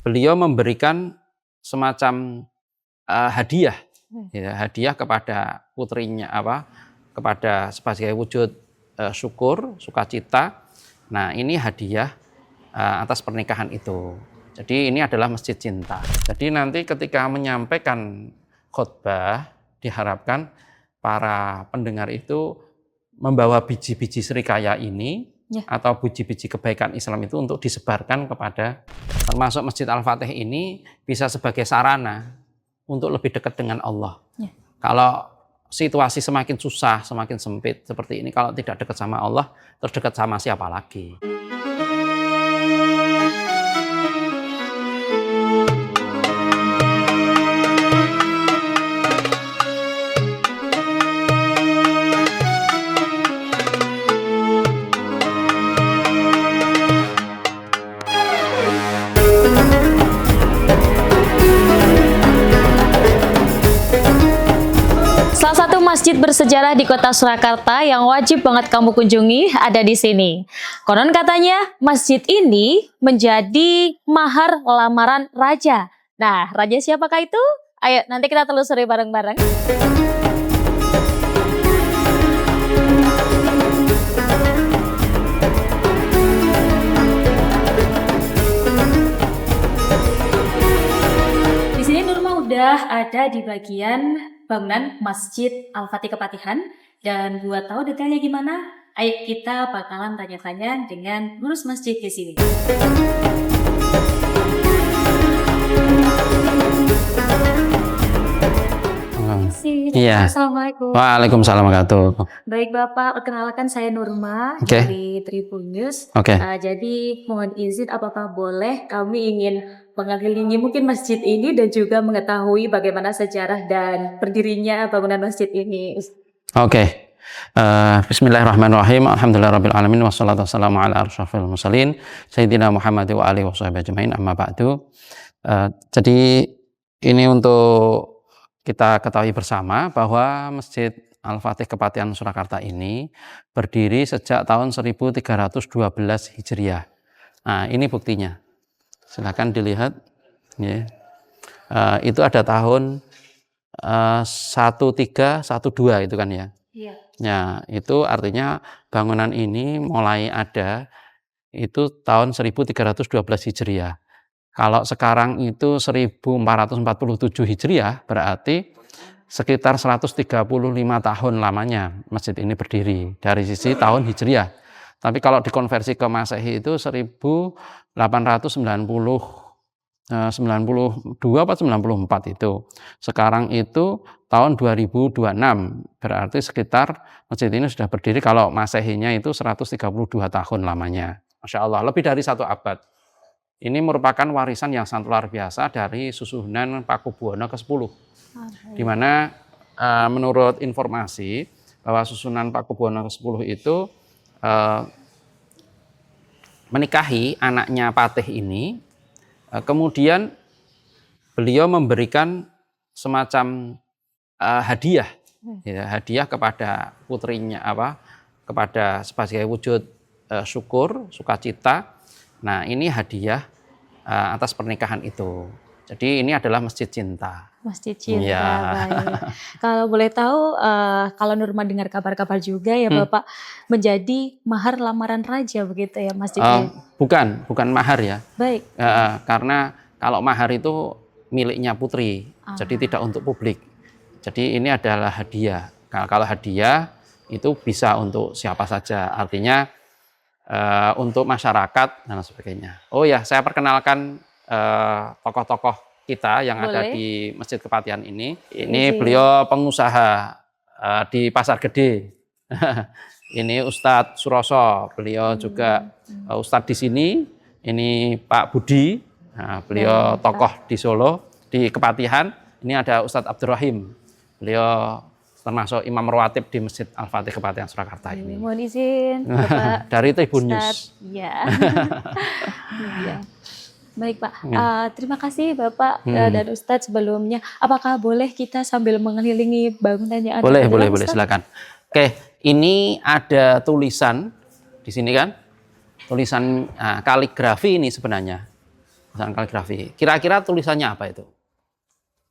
beliau memberikan semacam hadiah, ya, hadiah kepada putrinya, kepada sebagai wujud syukur, sukacita. Nah, ini hadiah atas pernikahan itu. Jadi ini adalah masjid cinta. Jadi nanti ketika menyampaikan khotbah, diharapkan para pendengar itu membawa biji-biji srikaya ini atau biji-biji kebaikan Islam itu untuk disebarkan kepada, termasuk Masjid Al-Fatih ini bisa sebagai sarana untuk lebih dekat dengan Allah. Kalau situasi semakin susah, semakin sempit seperti ini, kalau tidak dekat sama Allah, terus dekat sama siapa lagi? Salah satu masjid bersejarah di kota Surakarta yang wajib banget kamu kunjungi ada di sini. Konon katanya masjid ini menjadi mahar lamaran raja. Nah, raja siapakah itu? Ayo nanti kita telusuri bareng-bareng. Di sini Nurma udah ada di bagian bangunan Masjid Al-Fatih Kepatihan, dan buat tahu detailnya gimana, ayo kita bakalan tanya-tanya dengan pengurus masjid di sini. Iya. Assalamualaikum. Waalaikumsalam warahmatullahi wabarakatuh. Baik Bapak, perkenalkan saya Nurma dari Tribun News. Jadi mohon izin apakah boleh kami ingin mengelilingi mungkin masjid ini dan juga mengetahui bagaimana sejarah dan berdirinya bangunan masjid ini. Bismillahirrahmanirrahim. Alhamdulillahirrabbilalamin. Wassalatu wassalamu ala asyrafil mursalin Sayyidina Muhammad wa alihi washabihi ajmain, amma ba'du. Jadi ini untuk kita ketahui bersama bahwa Masjid Al-Fatih Kepatihan Surakarta ini berdiri sejak tahun 1312 Hijriah. Nah, ini buktinya. Silakan dilihat. Itu ada tahun 1312 itu kan ya. Ya, itu artinya bangunan ini mulai ada itu tahun 1312 Hijriah. Kalau sekarang itu 1447 Hijriah, berarti sekitar 135 tahun lamanya masjid ini berdiri dari sisi tahun Hijriah. Tapi kalau dikonversi ke Masehi itu 1892 atau 94 itu. Sekarang itu tahun 2026, berarti sekitar masjid ini sudah berdiri kalau Masehinya itu 132 tahun lamanya. Masya Allah, lebih dari 1 abad. Ini merupakan warisan yang sangat luar biasa dari Susuhunan Pakubuwono ke-10. Di mana menurut informasi bahwa Susunan Pakubuwono ke-10 itu menikahi anaknya Patih ini, kemudian beliau memberikan semacam hadiah, hadiah kepada putrinya, kepada sebagai wujud syukur, sukacita. Nah, ini hadiah atas pernikahan itu. Jadi ini adalah masjid cinta. Masjid cinta, baik. Kalau boleh tahu, kalau Nurma dengar kabar-kabar juga ya Bapak, menjadi mahar lamaran raja begitu ya masjidnya? Bukan mahar ya. Baik. Karena kalau mahar itu miliknya putri, jadi tidak untuk publik. Jadi ini adalah hadiah. Kalau hadiah itu bisa untuk siapa saja, artinya untuk masyarakat dan sebagainya. Oh ya, saya perkenalkan tokoh-tokoh kita yang ada di Masjid Kepatihan ini. Ini beliau pengusaha di Pasar Gede. Ini Ustadz Suroso, beliau juga Ustadz di sini. Ini Pak Budi, beliau tokoh di Solo, di Kepatihan. Ini ada Ustadz Abdurrahim, beliau termasuk imam rawatib di Masjid Al-Fatih Kepatihan Surakarta ini. Mohon izin, Bapak. Dari Tribun News. Iya. Baik Pak, terima kasih Bapak dan Ustadz sebelumnya. Apakah boleh kita sambil mengelilingi bangunan yang ada? Boleh, silakan. Oke, ini ada tulisan di sini kan, tulisan kaligrafi ini sebenarnya. Tulisan kaligrafi. Kira-kira tulisannya apa itu?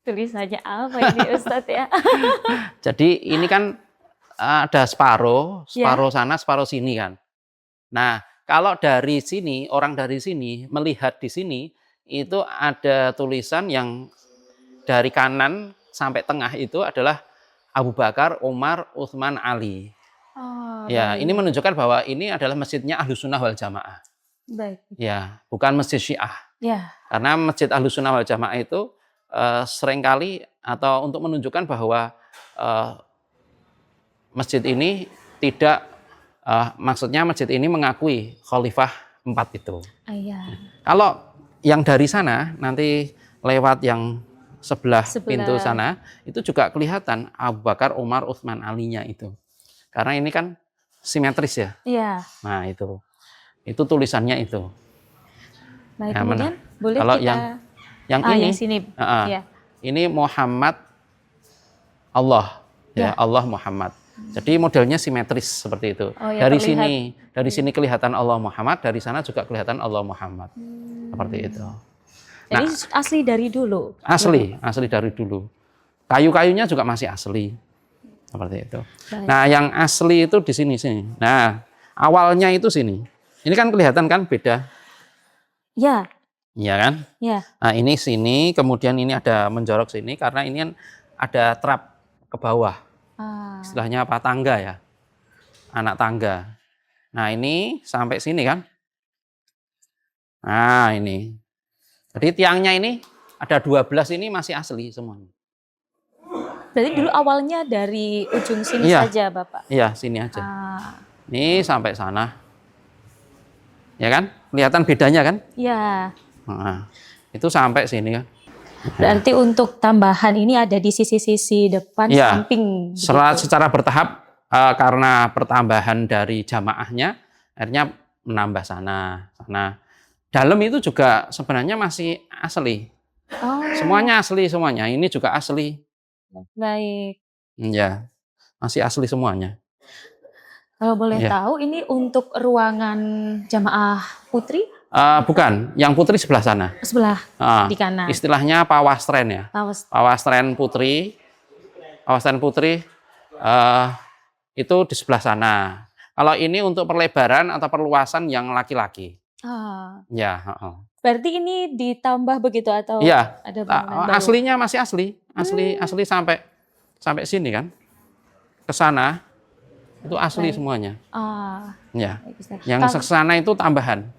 Tulisannya apa ini Ustadz ya? Jadi ini kan ada separuh Ya. sana, separuh sini kan. Nah, kalau dari sini, orang dari sini melihat di sini, itu ada tulisan yang dari kanan sampai tengah itu adalah Abu Bakar, Umar, Utsman, Ali. Oh, Ya, baik. ini menunjukkan bahwa ini adalah masjidnya Ahlus Sunnah wal Jamaah. Baik. Ya, bukan masjid Syiah. Ya. Karena masjid Ahlus Sunnah wal Jamaah itu seringkali atau untuk menunjukkan bahwa masjid ini tidak, maksudnya masjid ini mengakui Khalifah 4 itu. Iya. Kalau yang dari sana nanti lewat yang sebelah pintu Sebelah. sana itu juga kelihatan Abu Bakar, Umar, Utsman, Ali-nya itu. Karena ini kan simetris ya. Iya. Nah, itu tulisannya itu. Baik, Ya, kemudian boleh kalau kita yang ini yang sini. Ya. ini Muhammad Allah, Ya. ya Allah Muhammad. Jadi modelnya simetris seperti itu. Oh, ya, Dari sini kelihatan Allah Muhammad, dari sana juga kelihatan Allah Muhammad. Seperti itu. Jadi asli dari dulu. Asli dari dulu. Kayu-kayunya juga masih asli. Seperti itu. Baik. Nah, yang asli itu di sini. Nah, awalnya itu sini. Ini kan kelihatan kan beda. Ya. Iya kan? Ya. Nah, ini sini, kemudian ini ada menjorok sini karena ini kan ada trap ke bawah. Istilahnya apa? Tangga ya. Anak tangga. Nah, ini sampai sini kan? Nah, ini. Jadi tiangnya ini ada 12 ini masih asli semuanya. Berarti dulu awalnya dari ujung sini Iya. saja, Bapak. Iya, sini aja. Ini sampai sana. Ya kan? Kelihatan bedanya kan? Ya. Nah, itu sampai sini kan. Berarti untuk tambahan ini ada di sisi-sisi depan, Iya. samping. Secara bertahap karena pertambahan dari jamaahnya akhirnya menambah sana. Dalam itu juga sebenarnya masih asli. Oh, Semuanya asli semuanya. Ini juga asli. baik. Ya, masih asli semuanya. Kalau boleh Iya. tahu, ini untuk ruangan jamaah putri Bukan, yang putri sebelah sana. sebelah Ah, di kanan. Istilahnya pawastren ya. Awas. Pawastren putri itu di sebelah sana. Kalau ini untuk perlebaran atau perluasan yang laki-laki. Ya, Berarti ini ditambah begitu atau iya. ada bangunan baru? Aslinya masih asli sampai sini kan. Ke sana itu asli Baik. semuanya. Ya. Baik, Ustaz. Yang ke sana itu tambahan.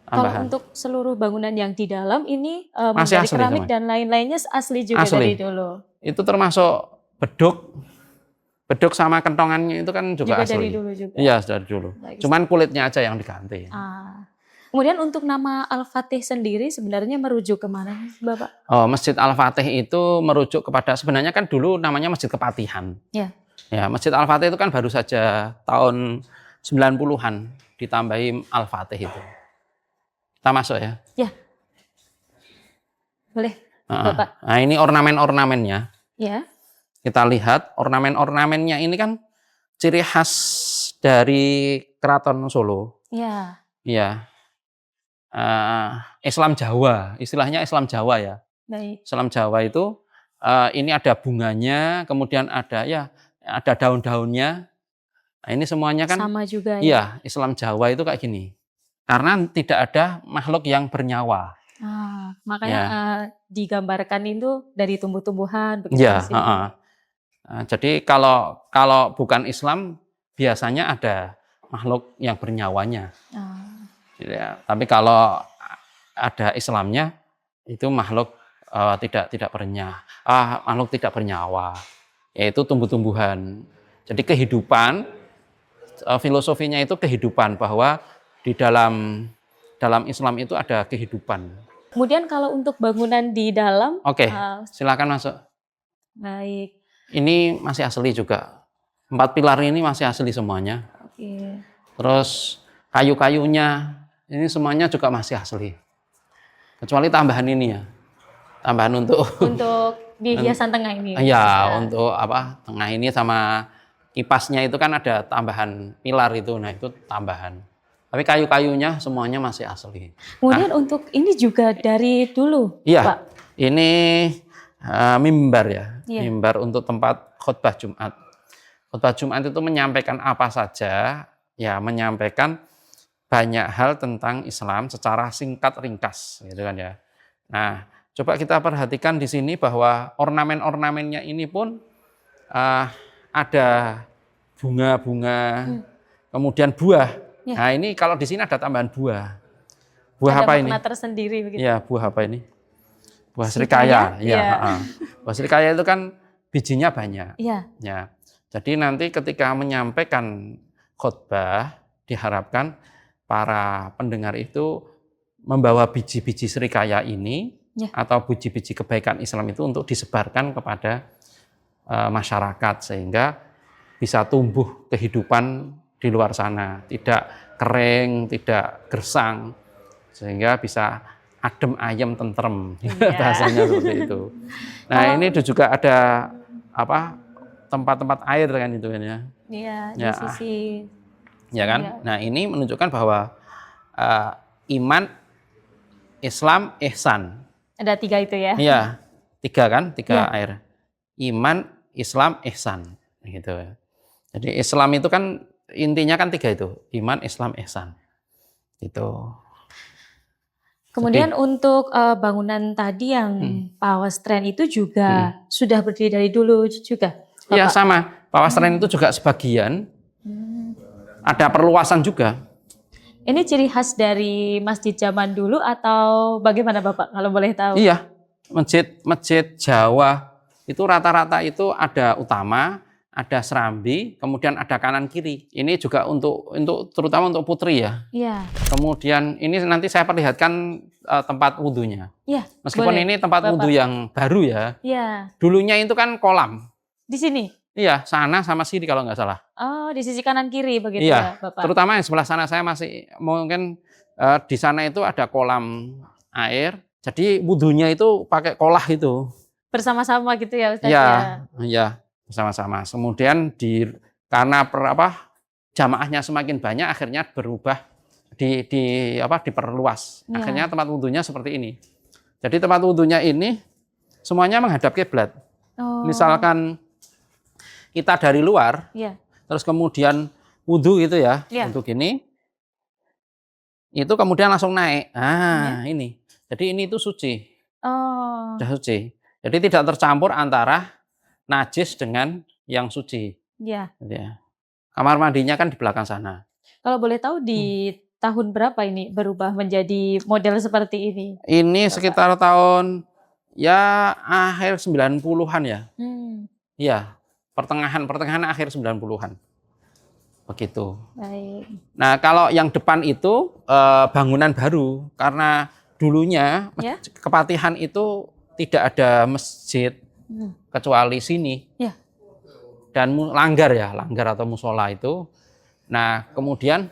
Kalau untuk seluruh bangunan yang di dalam ini Masih dari asli keramik semuanya. dan lain-lainnya asli juga Asli. dari dulu. Itu termasuk beduk sama kentongannya itu kan juga asli. dari dulu juga. Iya, dari dulu. Baik. Cuman kulitnya aja yang diganti. Kemudian untuk nama Al-Fatih sendiri sebenarnya merujuk kemana, Bapak? Oh, Masjid Al-Fatih itu merujuk kepada, sebenarnya kan dulu namanya Masjid Kepatihan. Ya. Ya, Masjid Al-Fatih itu kan baru saja tahun 90-an ditambahi Al-Fatih itu. Kita masuk ya. Ya. Boleh, Bapak. Nah, ini ornamen-ornamennya. Ya. Kita lihat ornamen-ornamennya ini kan ciri khas dari Keraton Solo. Ya. Iya. Islam Jawa, istilahnya Islam Jawa ya. Baik. Islam Jawa itu ini ada bunganya, kemudian ada daun-daunnya. Nah, ini semuanya kan Sama juga ya. iya, Islam Jawa itu kayak gini. Karena tidak ada makhluk yang bernyawa. Makanya digambarkan itu dari tumbuh-tumbuhan begitu. Iya, jadi kalau bukan Islam biasanya ada makhluk yang bernyawannya. Ya, tapi kalau ada Islamnya itu makhluk makhluk tidak bernyawa, yaitu tumbuh-tumbuhan. Jadi kehidupan, filosofinya itu kehidupan, bahwa di dalam Islam itu ada kehidupan. Kemudian kalau untuk bangunan di dalam, Oke, silakan masuk. Baik. Ini masih asli juga. 4 pilar ini masih asli semuanya. Oke. Terus kayu-kayunya ini semuanya juga masih asli. Kecuali tambahan ini ya. Tambahan untuk di hiasan tengah ini. Iya, untuk tengah ini sama kipasnya itu kan ada tambahan pilar itu. Nah, itu tambahan. Tapi kayu-kayunya semuanya masih asli. Kemudian untuk ini juga dari dulu, Iya, Pak. ini mimbar ya, Iya. mimbar untuk tempat khutbah Jumat. Khutbah Jumat itu menyampaikan apa saja, ya menyampaikan banyak hal tentang Islam secara singkat ringkas, gitu kan ya. Nah, coba kita perhatikan di sini bahwa ornamen-ornamennya ini pun ada bunga-bunga, kemudian buah. Ya. Nah, ini kalau di sini ada tambahan buah. Buah Ada apa ini? makna tersendiri begitu. Ya, buah apa ini? Buah Serikaya? serikaya. Ya, Iya. buah serikaya itu kan bijinya banyak. Iya. Ya. Jadi nanti ketika menyampaikan khutbah diharapkan para pendengar itu membawa biji-biji serikaya ini Ya. atau biji-biji kebaikan Islam itu untuk disebarkan kepada masyarakat sehingga bisa tumbuh kehidupan di luar sana, tidak kering, tidak gersang, sehingga bisa adem ayem tentrem, Iya. bahasanya seperti itu. Nah, ini juga ada apa tempat-tempat air kan itu kan ya. Iya, di Ya. sisi Ya kan? Iya. Nah, ini menunjukkan bahwa iman, Islam, ihsan. ada 3 itu ya. Iya, 3 kan? 3 Ya. air. Iman, Islam, ihsan. Gitu. Jadi Islam itu kan intinya kan 3 itu. Iman, Islam, ihsan. Gitu. Kemudian untuk bangunan tadi yang Pawastren itu juga sudah berdiri dari dulu juga, Iya, Bapak? sama. Pawastren itu juga sebagian. Ada perluasan juga. Ini ciri khas dari masjid zaman dulu atau bagaimana Bapak kalau boleh tahu? Iya, masjid Jawa itu rata-rata itu ada utama, ada serambi, kemudian ada kanan kiri. Ini juga untuk terutama untuk putri ya. Iya. Kemudian ini nanti saya perlihatkan tempat wudhunya. Iya. Meskipun boleh, ini tempat Bapak. wudhu yang baru ya. Iya. Dulunya itu kan kolam. Di sini. Iya, sana sama sini kalau nggak salah. Oh, di sisi kanan kiri begitu Iya, ya, Bapak. terutama yang sebelah sana saya masih mungkin di sana itu ada kolam air. Jadi wudhunya itu pakai kolah itu. Bersama-sama gitu ya, Ustaz Iya, ya. iya, bersama-sama. Kemudian karena jamaahnya semakin banyak akhirnya berubah diperluas. Iya. Akhirnya tempat wudhunya seperti ini. Jadi tempat wudhunya ini semuanya menghadap kiblat. Oh. Misalkan kita dari luar, Iya. terus kemudian wudhu gitu ya, Iya. untuk ini, itu kemudian langsung naik. Nah, ini. Jadi ini itu suci, Oh. sudah suci. Jadi tidak tercampur antara najis dengan yang suci. Iya. Gitu ya. Kamar mandinya kan di belakang sana. Kalau boleh tahu di tahun berapa ini berubah menjadi model seperti ini? Ini sekitar tahun ya akhir 90-an ya. Iya, pertengahan akhir 90-an. Begitu. Baik. Nah, kalau yang depan itu bangunan baru karena dulunya Ya. Kepatihan itu tidak ada masjid kecuali sini. Ya. Dan langgar atau musola itu. Nah, kemudian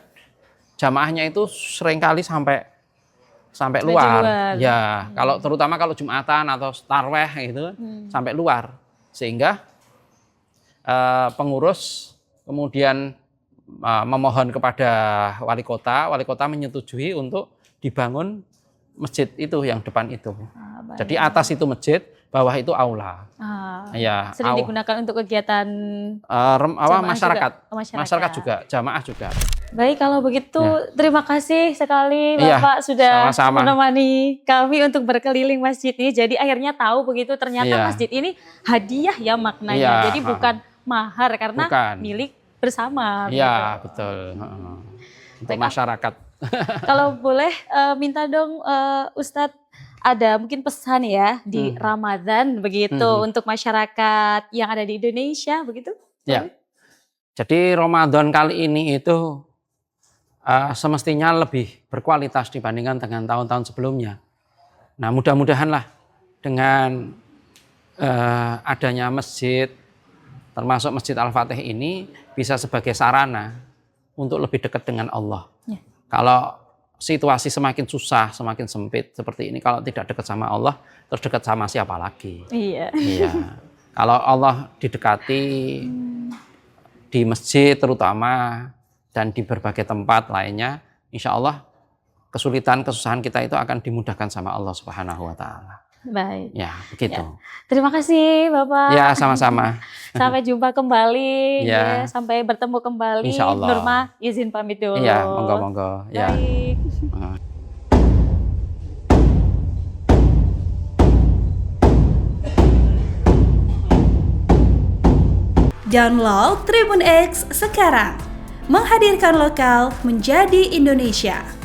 jamaahnya itu seringkali sampai luar. Ya, terutama kalau Jumatan atau tarweh itu sampai luar. Sehingga pengurus kemudian memohon kepada wali kota menyetujui untuk dibangun masjid itu yang depan itu. Jadi atas itu masjid, bawah itu aula. Ya, sering digunakan untuk kegiatan masyarakat juga, jamaah juga. Baik, kalau begitu terima kasih sekali Iya, Bapak sudah sama-sama. menemani kami untuk berkeliling masjid ini. Jadi akhirnya tahu begitu ternyata masjid ini hadiah ya maknanya. Iya, Jadi bukan mahar karena milik bersama. Iya, betul. Untuk Baik, masyarakat. Kalau boleh minta dong Ustadz, ada mungkin pesan ya di Ramadan begitu untuk masyarakat yang ada di Indonesia begitu? Ya. Jadi Ramadan kali ini itu semestinya lebih berkualitas dibandingkan dengan tahun-tahun sebelumnya. Nah, mudah-mudahanlah dengan adanya masjid, termasuk Masjid Al-Fatih ini bisa sebagai sarana untuk lebih dekat dengan Allah. Ya. Kalau situasi semakin susah, semakin sempit seperti ini, kalau tidak dekat sama Allah, terus dekat sama siapa lagi? Iya. Iya. Kalau Allah didekati di masjid terutama dan di berbagai tempat lainnya, insya Allah kesulitan, kesusahan kita itu akan dimudahkan sama Allah Subhanahu wa Ta'ala. Baik. Ya, begitu. Ya. Terima kasih, Bapak. Ya, sama-sama. Sampai jumpa kembali. Ya. Ya, sampai bertemu kembali. Insya Allah. Nurma, izin pamit dulu. Iya, monggo-monggo. Ya. Baik. Download Tribun X sekarang. Menghadirkan lokal menjadi Indonesia.